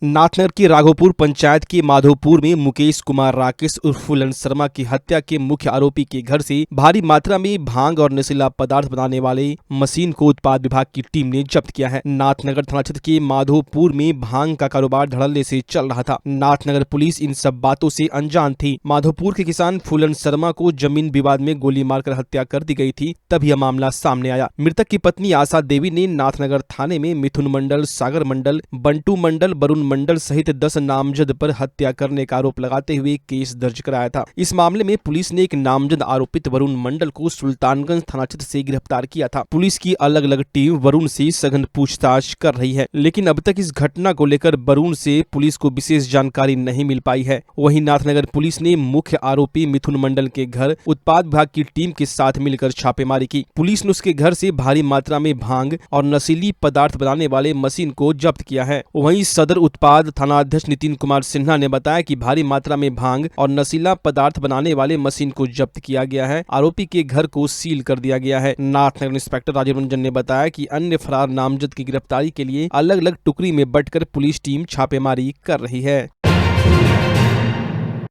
नाथनगर की राघोपुर पंचायत के माधोपुर में मुकेश कुमार राकेश उर्फ फूलन शर्मा की हत्या के मुख्य आरोपी के घर से भारी मात्रा में भांग और नशीला पदार्थ बनाने वाले मशीन को उत्पाद विभाग की टीम ने जब्त किया है। नाथनगर थाना क्षेत्र के माधोपुर में भांग का कारोबार धड़ल्ले से चल रहा था। नाथनगर पुलिस इन सब बातों से अनजान थी। माधोपुर के किसान फूलन शर्मा को जमीन विवाद में गोली मारकर हत्या कर दी गई थी, तब यह मामला सामने आया। मृतक की पत्नी आशा देवी ने नाथनगर थाने में मिथुन मंडल, सागर मंडल, बंटू मंडल, वरुण मंडल सहित 10 नामजद पर हत्या करने का आरोप लगाते हुए केस दर्ज कराया था। इस मामले में पुलिस ने एक नामजद आरोपित वरुण मंडल को सुल्तानगंज थाना क्षेत्र से गिरफ्तार किया था। पुलिस की अलग अलग टीम वरुण से सघन पूछताछ कर रही है, लेकिन अब तक इस घटना को लेकर वरुण से पुलिस को विशेष जानकारी नहीं मिल पाई है। वहीं नाथनगर पुलिस ने मुख्य आरोपी मिथुन मंडल के घर उत्पाद विभाग की टीम के साथ मिलकर छापेमारी की। पुलिस ने उसके घर से भारी मात्रा में भांग और नशीली पदार्थ बनाने वाले मशीन को जब्त किया है। वहीं सदर उत्पाद थानाध्यक्ष नितिन कुमार सिन्हा ने बताया कि भारी मात्रा में भांग और नशीला पदार्थ बनाने वाले मशीन को जब्त किया गया है। आरोपी के घर को सील कर दिया गया है। नाथनगर इंस्पेक्टर राजीव रंजन ने बताया कि अन्य फरार नामजद की गिरफ्तारी के लिए अलग अलग टुकड़ी में बंटकर पुलिस टीम छापेमारी कर रही है।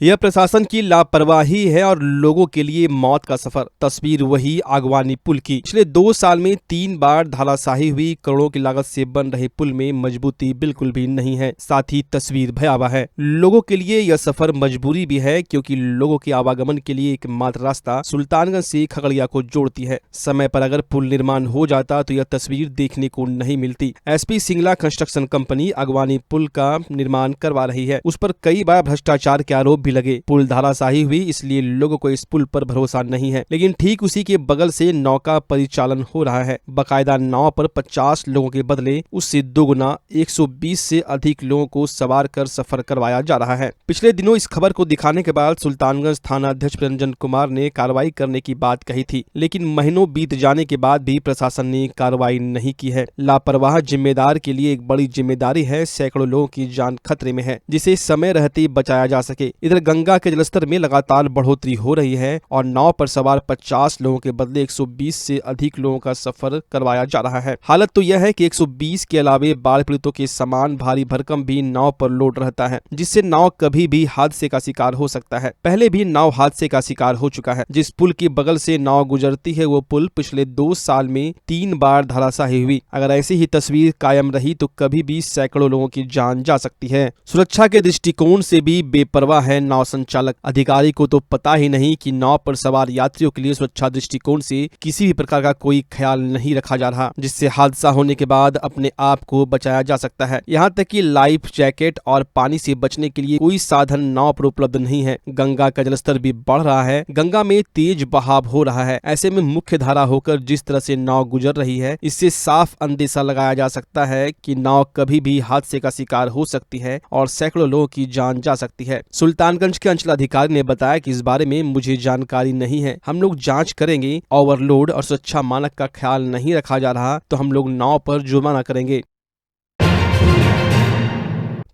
यह प्रशासन की लापरवाही है और लोगों के लिए मौत का सफर। तस्वीर वही आगवानी पुल की। पिछले 2 साल में 3 बार धराशायी हुई करोड़ों की लागत से बन रहे पुल में मजबूती बिल्कुल भी नहीं है। साथ ही तस्वीर भयावह है। लोगों के लिए यह सफर मजबूरी भी है, क्योंकि लोगों के आवागमन के लिए एकमात्र रास्ता सुल्तानगंज से खगड़िया को जोड़ती है। समय पर अगर पुल निर्माण हो जाता तो यह तस्वीर देखने को नहीं मिलती। एसपी सिंगला कंस्ट्रक्शन कंपनी आगवानी पुल का निर्माण करवा रही है। उस पर कई बार भ्रष्टाचार के आरोप भी लगे। पुल धराशायी हुई, इसलिए लोगों को इस पुल पर भरोसा नहीं है। लेकिन ठीक उसी के बगल से नौका परिचालन हो रहा है। बाकायदा नाव पर 50 लोगों के बदले उससे दोगुना 120 से अधिक लोगों को सवार कर सफर करवाया जा रहा है। पिछले दिनों इस खबर को दिखाने के बाद सुल्तानगंज थाना अध्यक्ष रंजन कुमार ने कार्रवाई करने की बात कही थी, लेकिन महीनों बीत जाने के बाद भी प्रशासन ने कार्रवाई नहीं की है। लापरवाह जिम्मेदार के लिए एक बड़ी जिम्मेदारी है। सैकड़ों लोगों की जान खतरे में है, जिसे समय रहते बचाया जा सके। इधर गंगा के जलस्तर में लगातार बढ़ोतरी हो रही है और नाव पर सवार 50 लोगों के बदले 120 से अधिक लोगों का सफर करवाया जा रहा है। हालत तो यह है कि 120 के अलावे बाढ़ पीड़ितों के सामान भारी भरकम भी नाव पर लोड रहता है, जिससे नाव कभी भी हादसे का शिकार हो सकता है। पहले भी नाव हादसे का शिकार हो चुका है। जिस पुल की बगल से नाव गुजरती है वो पुल पिछले 2 साल में 3 बार धराशायी हुई। अगर ऐसी ही तस्वीर कायम रही तो कभी भी सैकड़ों लोगों की जान जा सकती है। सुरक्षा के दृष्टिकोण से भी बेपरवाह है नाव संचालक। अधिकारी को तो पता ही नहीं कि नाव पर सवार यात्रियों के लिए सुरक्षा दृष्टिकोण से किसी भी प्रकार का कोई ख्याल नहीं रखा जा रहा, जिससे हादसा होने के बाद अपने आप को बचाया जा सकता है। यहाँ तक कि लाइफ जैकेट और पानी से बचने के लिए कोई साधन नाव पर उपलब्ध नहीं है। गंगा का जलस्तर भी बढ़ रहा है। गंगा में तेज बहाव हो रहा है। ऐसे में मुख्य धारा होकर जिस तरह से नाव गुजर रही है, इससे साफ अंदेशा लगाया जा सकता है कि नाव कभी भी हादसे का शिकार हो सकती है और सैकड़ों लोगों की जान जा सकती है। सुल्तानगंज के अंचलाधिकारी ने बताया कि इस बारे में मुझे जानकारी नहीं है। हम लोग जांच करेंगे। ओवरलोड और सुरक्षा मानक का ख्याल नहीं रखा जा रहा तो हम लोग नाव पर जुर्माना करेंगे।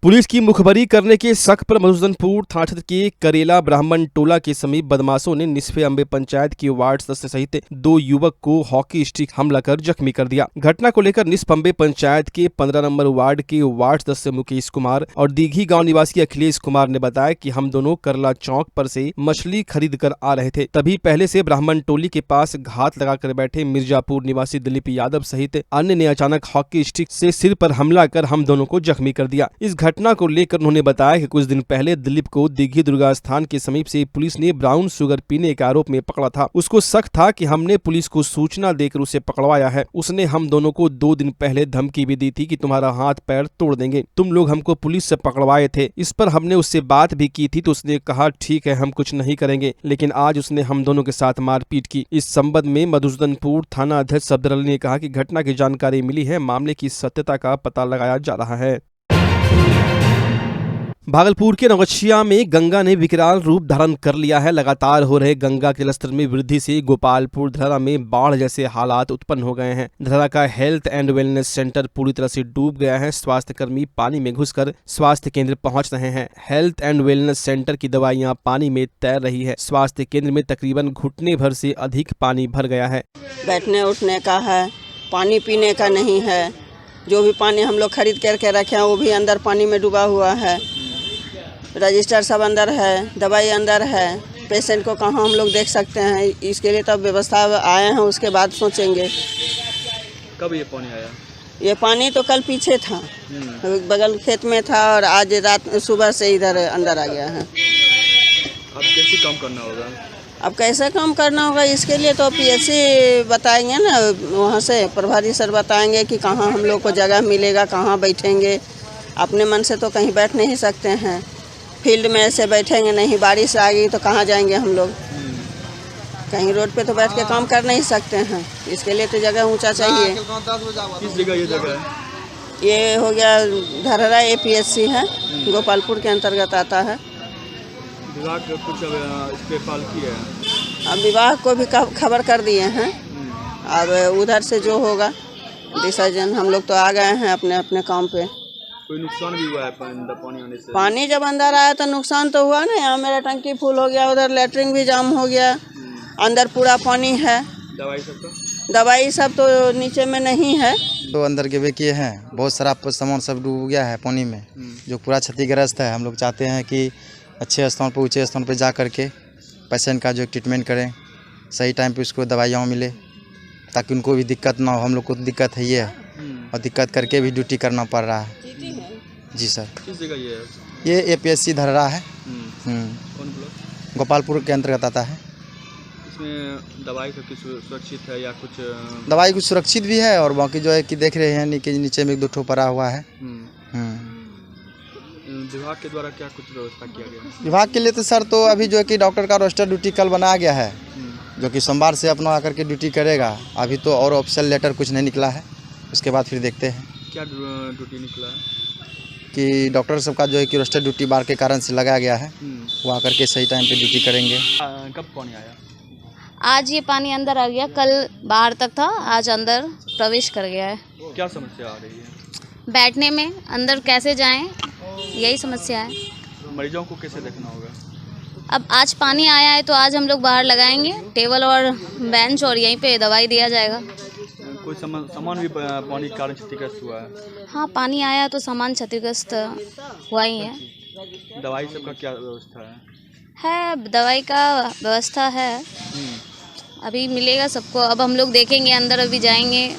पुलिस की मुखबरी करने के शक पर मधुसूदनपुर थाना क्षेत्र के करेला ब्राह्मण टोला के समीप बदमाशों ने निसफे अम्बे पंचायत के वार्ड सदस्य सहित 2 युवक को हॉकी स्टिक हमला कर जख्मी कर दिया। घटना को लेकर निसफ अम्बे पंचायत के 15 नंबर वार्ड के वार्ड सदस्य मुकेश कुमार और दीघी गांव निवासी अखिलेश कुमार ने बताया कि हम दोनों करला चौक पर से मछली खरीद कर आ रहे थे। तभी पहले से ब्राह्मण टोली के पास घात लगाकर बैठे मिर्जापुर निवासी दिलीप यादव सहित अन्य ने अचानक हॉकी स्टिक से सिर पर हमला कर हम दोनों को जख्मी कर दिया। इस घटना को लेकर उन्होंने बताया कि कुछ दिन पहले दिलीप को दीघी दुर्गा स्थान के समीप से पुलिस ने ब्राउन शुगर पीने के आरोप में पकड़ा था। उसको शक था कि हमने पुलिस को सूचना देकर उसे पकड़वाया है। उसने हम दोनों को 2 दिन पहले धमकी भी दी थी कि तुम्हारा हाथ पैर तोड़ देंगे, तुम लोग हमको पुलिस से पकड़वाए थे। इस पर हमने उससे बात भी की थी तो उसने कहा ठीक है हम कुछ नहीं करेंगे, लेकिन आज उसने हम दोनों के साथ मारपीट की। इस संबंध में मधुसूदनपुर थाना अध्यक्ष सफदर अली ने कहा कि घटना की जानकारी मिली है। मामले की सत्यता का पता लगाया जा रहा है। भागलपुर के नौगछिया में गंगा ने विकराल रूप धारण कर लिया है। लगातार हो रहे गंगा के जलस्तर में वृद्धि से गोपालपुर धरा में बाढ़ जैसे हालात उत्पन्न हो गए हैं। धरा का हेल्थ एंड वेलनेस सेंटर पूरी तरह से डूब गया है। स्वास्थ्य कर्मी पानी में घुसकर स्वास्थ्य केंद्र पहुंच रहे हैं। हेल्थ एंड वेलनेस सेंटर की दवाइयां पानी में तैर रही है। स्वास्थ्य केंद्र में तकरीबन घुटने भर से अधिक पानी भर गया है। बैठने उठने का है, पानी पीने का नहीं है, जो भी पानी हम लोग खरीद करके रखे हैं वो भी अंदर पानी में डूबा हुआ है। रजिस्टर सब अंदर है, दवाई अंदर है। पेशेंट को कहाँ हम लोग देख सकते हैं? इसके लिए तब व्यवस्था आए हैं, उसके बाद सोचेंगे। कब ये पानी आया? ये पानी तो कल पीछे था, बगल खेत में था, और आज रात सुबह से इधर अंदर आ गया है। अब कैसे काम करना होगा? अब कैसे काम करना होगा इसके लिए तो पीएचसी बताएंगे ना, वहाँ से प्रभारी सर बताएंगे कि कहाँ हम लोग को जगह मिलेगा, कहाँ बैठेंगे। अपने मन से तो कहीं बैठ नहीं सकते हैं, फील्ड में ऐसे बैठेंगे नहीं। बारिश आ गई तो कहाँ जाएंगे हम लोग? कहीं रोड पे तो बैठ के काम कर नहीं सकते हैं। इसके लिए तो जगह ऊंचा चाहिए। किस जगह ये जगह है? ये हो गया धरहरा APSC है, गोपालपुर के अंतर्गत आता है। विभाग कुछ इस पे कॉल किया है? अब विभाग को भी खबर कर दिए हैं। अब उधर से जो होगा डिसीजन, हम लोग तो आ गए हैं अपने अपने काम पे। कोई नुकसान भी हुआ है पानी आने से? पानी जब अंदर आया तो नुकसान तो हुआ ना। यहाँ मेरा टंकी फुल हो गया, उधर लेटरिन भी जाम हो गया, अंदर पूरा पानी है। दवाई सब तो नीचे में नहीं है। तो अंदर गिरवे किए हैं, बहुत सारा सामान सब डूब गया है पानी में, जो पूरा क्षतिग्रस्त है। हम लोग चाहते हैं कि अच्छे स्थान पर, ऊंचे स्थान पर जा करके पेशेंट का जो ट्रीटमेंट करें, सही टाइम पे उसको दवाइयाँ मिले, ताकि उनको भी दिक्कत ना हो। हम लोग को दिक्कत है ये, और दिक्कत करके भी ड्यूटी करना पड़ रहा है। जी सर। किस जगह ये है? ये APSC धरहरा है, कौन ब्लॉक? गोपालपुर के अंतर्गत आता है। इसमें दवाई सब सुरक्षित है या कुछ? दवाई कुछ सुरक्षित भी है, और बाकी जो है कि देख रहे हैं कि नीचे में 1-2 ठो पड़ा हुआ है। विभाग के द्वारा क्या कुछ व्यवस्था किया गया? विभाग के लिए तो सर तो अभी जो है कि डॉक्टर का रोस्टर ड्यूटी कल बनाया गया है, जो कि सोमवार से अपना आकर के ड्यूटी करेगा। अभी तो और ऑफिशियल लेटर कुछ नहीं निकला है, उसके बाद फिर देखते हैं। क्या ड्यूटी निकला है? कि डॉक्टर सबका जो है कि रोस्टर ड्यूटी बाढ़ के कारण से लगाया गया है, वो आकर के सही टाइम पे ड्यूटी करेंगे। कब पानी आया? आज ये पानी अंदर आ गया, कल बाहर तक था, आज अंदर प्रवेश कर गया है। क्या समस्या आ रही है? बैठने में अंदर कैसे जाएं, यही समस्या है। मरीजों को कैसे देखना होगा? अब आज पानी आया है तो आज हम लोग बाहर लगाएंगे टेबल और बेंच, और यहीं पे दवाई दिया जाएगा। कोई सामान भी पानी के कारण क्षतिग्रस्त हुआ है? हाँ, पानी आया तो सामान क्षतिग्रस्त हुआ ही है। दवाई सबका क्या व्यवस्था है? दवाई का व्यवस्था है, अभी मिलेगा सबको। अब हम लोग देखेंगे, अंदर अभी जाएंगे।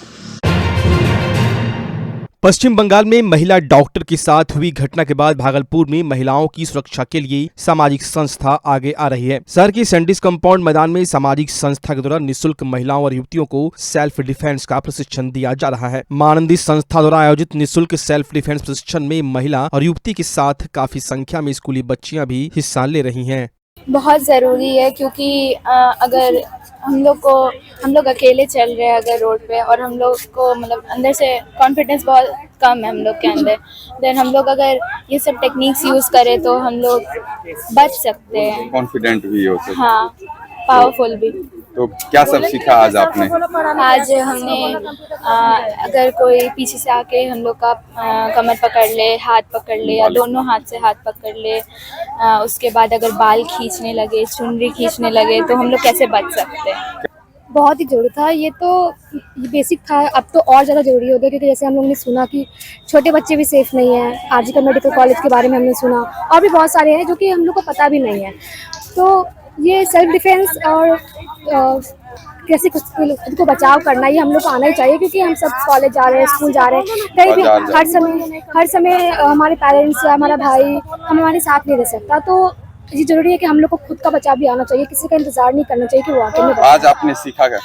पश्चिम बंगाल में महिला डॉक्टर के साथ हुई घटना के बाद भागलपुर में महिलाओं की सुरक्षा के लिए सामाजिक संस्था आगे आ रही है। शहर के सैंडिस कंपाउंड मैदान में सामाजिक संस्था के द्वारा निःशुल्क महिलाओं और युवतियों को सेल्फ डिफेंस का प्रशिक्षण दिया जा रहा है। मानंदी संस्था द्वारा आयोजित निःशुल्क सेल्फ डिफेंस प्रशिक्षण में महिला और युवती के साथ काफी संख्या में स्कूली बच्चियां भी हिस्सा ले रही हैं। बहुत ज़रूरी है, क्योंकि अगर हम लोग अकेले चल रहे हैं अगर रोड पे, और हम लोग को मतलब अंदर से कॉन्फिडेंस बहुत कम है हम लोग के अंदर, देन हम लोग अगर ये सब टेक्निक्स यूज़ करें तो हम लोग बच सकते हैं, कॉन्फिडेंट भी हो सकते। हाँ, पावरफुल भी। तो क्या सब सीखा आज आपने? आज हमने अगर कोई पीछे से आके हम लोग का कमर पकड़ ले, हाथ पकड़ ले, या दोनों हाथ से हाथ पकड़ ले, उसके बाद अगर बाल खींचने लगे, चुनरी खींचने लगे, तो हम लोग कैसे बच सकते हैं। बहुत ही ज़रूरी था ये तो, ये बेसिक था, अब तो और ज़्यादा ज़रूरी हो गया, क्योंकि जैसे हम लोग ने सुना कि छोटे बच्चे भी सेफ़ नहीं हैं। आरजीकर मेडिकल कॉलेज के बारे में हमने सुना, और भी बहुत सारे हैं जो कि हम लोग को पता भी नहीं है। तो ये सेल्फ डिफेंस और कैसे खुद को बचाव करना, ये हम लोग को आना ही चाहिए, क्योंकि हम सब कॉलेज जा रहे हैं, स्कूल जा रहे हैं, कहीं भी हर समय हमारे पेरेंट्स या हमारा भाई हमारे साथ नहीं रह सकता। तो ये जरूरी है कि हम लोग को खुद का बचाव भी आना चाहिए, किसी का इंतजार नहीं करना चाहिए कि वो आके में। आज आपने सीखा क्या?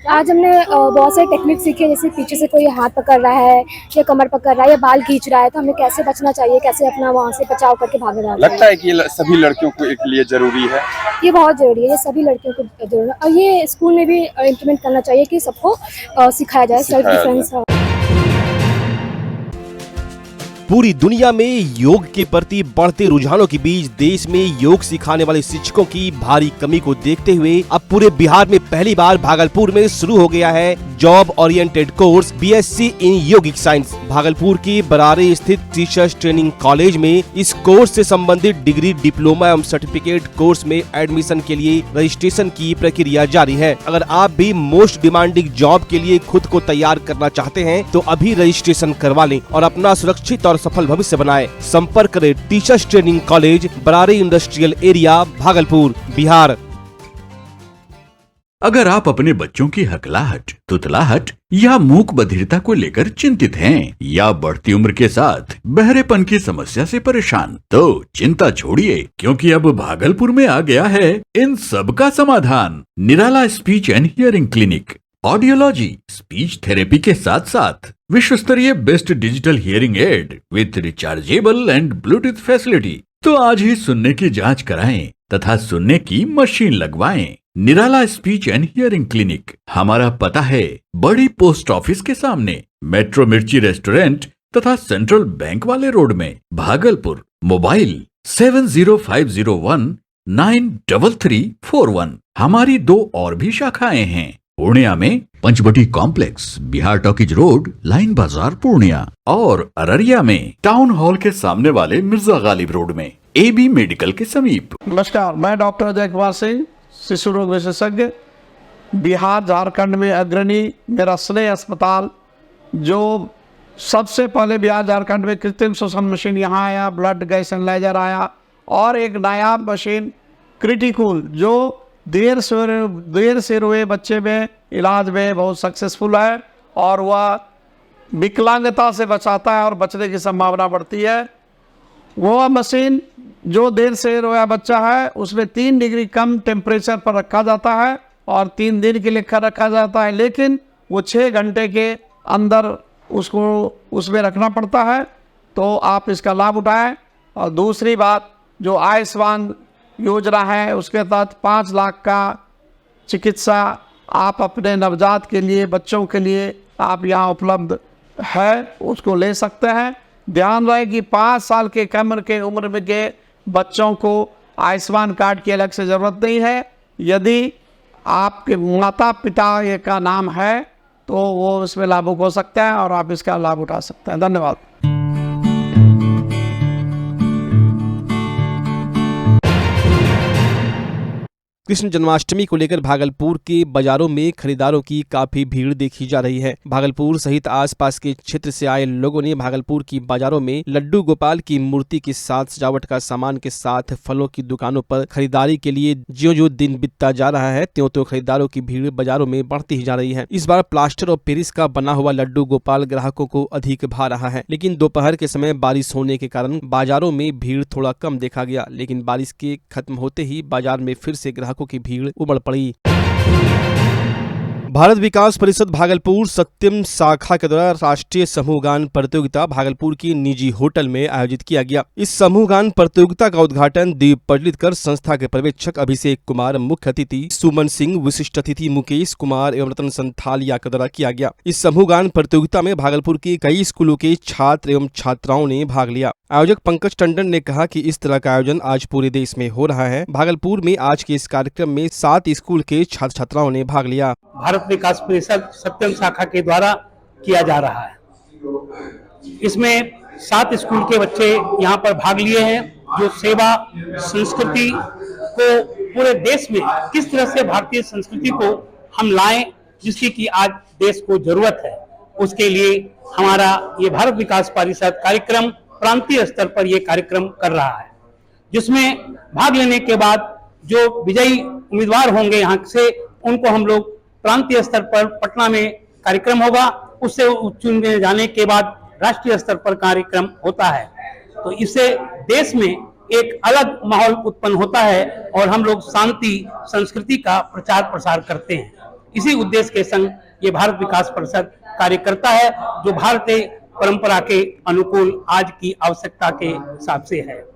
आज हमने बहुत सारे टेक्निक सीखे, जैसे पीछे से कोई हाथ पकड़ रहा है या कमर पकड़ रहा है या बाल खींच रहा है, तो हमें कैसे बचना चाहिए, कैसे अपना वहाँ से बचाव करके भागना चाहिए। लगता है कि ये सभी लड़कियों को एक लिए जरूरी है? ये बहुत ज़रूरी है, ये सभी लड़कियों को जरूरी है, और ये स्कूल में भी इम्प्लीमेंट करना चाहिए कि सबको सिखाया जाए सेल्फ डिफेंस। पूरी दुनिया में योग के प्रति बढ़ते रुझानों के बीच देश में योग सिखाने वाले शिक्षकों की भारी कमी को देखते हुए अब पूरे बिहार में पहली बार भागलपुर में शुरू हो गया है job oriented course BSc in yogic science. Bhagalpur के बरारे स्थित टीचर्स ट्रेनिंग कॉलेज में इस कोर्स से संबंधित डिग्री, डिप्लोमा एवं सर्टिफिकेट कोर्स में एडमिशन के लिए रजिस्ट्रेशन की प्रक्रिया जारी है। अगर आप भी मोस्ट डिमांडिंग जॉब के लिए खुद को तैयार करना चाहते हैं तो अभी रजिस्ट्रेशन करवा लें और अपना सुरक्षित और सफल भविष्य बनाएं। संपर्क करें teachers training college, Barari industrial area, Bhagalpur, Bihar. अगर आप अपने बच्चों की हकलाहट, तुतलाहट या मूक बधिरता को लेकर चिंतित हैं या बढ़ती उम्र के साथ बहरेपन की समस्या से परेशान, तो चिंता छोड़िए, क्योंकि अब भागलपुर में आ गया है इन सब का समाधान। Nirala speech and hearing clinic. Audiology, speech therapy के साथ साथ विश्व स्तरीय best digital hearing aid with rechargeable and Bluetooth facility. तो आज ही सुनने की जांच कराएं तथा सुनने की मशीन लगवाएं। निराला स्पीच एंड हियरिंग क्लिनिक। हमारा पता है बड़ी पोस्ट ऑफिस के सामने, मेट्रो मिर्ची रेस्टोरेंट तथा सेंट्रल बैंक वाले रोड में, भागलपुर। मोबाइल 7050193341। हमारी 2 और भी शाखाएं हैं, पूर्णिया में Panchavati complex, Bihar talkies road, line Bazar, Purnia, और अररिया में टाउन हॉल के सामने वाले मिर्जा गालिब रोड में, AB मेडिकल के समीप। नमस्कार, मैं डॉक्टर अजय कुमार सिंह, शिशु रोग विशेषज्ञ, बिहार झारखंड में अग्रणी। मेरा स्नेह अस्पताल जो सबसे पहले बिहार झारखंड में कृत्रिम श्वसन मशीन यहाँ आया, ब्लड गैस एनालाइजर आया, और एक नायाब मशीन क्रिटिकल जो देर से रोए बच्चे में इलाज में बहुत सक्सेसफुल है और वह विकलांगता से बचाता है और बचने की संभावना बढ़ती है। वो मशीन जो देर से रोया बच्चा है उसमें 3 डिग्री कम टेम्परेचर पर रखा जाता है और 3 दिन के लिए रखा जाता है, लेकिन वो 6 घंटे के अंदर उसको उसमें रखना पड़ता है। तो आप इसका लाभ उठाएं। और दूसरी बात, जो आयुष्मान योजना है उसके तहत 5 लाख का चिकित्सा आप अपने नवजात के लिए, बच्चों के लिए आप यहाँ उपलब्ध है, उसको ले सकते हैं। ध्यान रहे कि 5 साल के कम के उम्र में के बच्चों को आयुष्मान कार्ड की अलग से ज़रूरत नहीं है। यदि आपके माता पिता का नाम है तो वो इसमें लाभुक हो सकता है और आप इसका लाभ उठा सकते हैं। धन्यवाद। कृष्ण जन्माष्टमी को लेकर भागलपुर के बाजारों में खरीदारों की काफी भीड़ देखी जा रही है। भागलपुर सहित आसपास के क्षेत्र से आए लोगों ने भागलपुर की बाजारों में लड्डू गोपाल की मूर्ति के साथ सजावट का सामान के साथ फलों की दुकानों पर खरीदारी के लिए ज्यों-ज्यों दिन बीतता जा रहा है त्यों-त्यों खरीदारों की भीड़ बाजारों में बढ़ती ही जा रही है। इस बार प्लास्टर और पेरिस का बना हुआ लड्डू गोपाल ग्राहकों को अधिक भा रहा है, लेकिन दोपहर के समय बारिश होने के कारण बाजारों में भीड़ थोड़ा कम देखा गया। लेकिन बारिश के खत्म होते ही बाजार में फिर से ग्राहकों की भीड़ उमड़ पड़ी। भारत विकास परिषद भागलपुर सत्यम शाखा के द्वारा राष्ट्रीय समूह गान प्रतियोगिता भागलपुर की निजी होटल में आयोजित किया गया। इस समूह गान प्रतियोगिता का उद्घाटन दीप प्रज्वलित कर संस्था के पर्यवेक्षक अभिषेक कुमार, मुख्य अतिथि सुमन सिंह, विशिष्ट अतिथि मुकेश कुमार एवं रतन संथालिया के द्वारा किया गया। इस समूह गान प्रतियोगिता में भागलपुर के कई स्कूलों के छात्र एवं छात्राओं ने भाग लिया। आयोजक पंकज टंडन ने कहा कि इस तरह का आयोजन आज पूरे देश में हो रहा है। भागलपुर में आज के इस कार्यक्रम में 7 स्कूल के छात्र छात्राओं ने भाग लिया। भारत विकास परिषद सत्यम शाखा के द्वारा किया जा रहा है। इसमें 7 स्कूल के बच्चे यहाँ पर भाग लिए हैं, जो सेवा संस्कृति को पूरे देश में किस तरह से भारतीय संस्कृति को हम लाएं, जिसकी कि आज देश को जरूरत है, उसके लिए हमारा ये भारत विकास परिषद कार्यक्रम प्रांतीय स्तर पर ये कार्यक्रम कर रहा है, जिसमें भाग लेने के बाद जो विजयी उम्मीदवार होंगे यहाँ से, उनको हम लोग प्रांतीय स्तर पर पटना में कार्यक्रम होगा, उससे चुने जाने के बाद राष्ट्रीय स्तर पर कार्यक्रम होता है। तो इससे देश में एक अलग माहौल उत्पन्न होता है और हम लोग शांति संस्कृति का प्रचार प्रसार करते हैं। इसी उद्देश्य के संग ये भारत विकास परिषद कार्य करता है, जो भारतीय परंपरा के अनुकूल आज की आवश्यकता के हिसाब से है।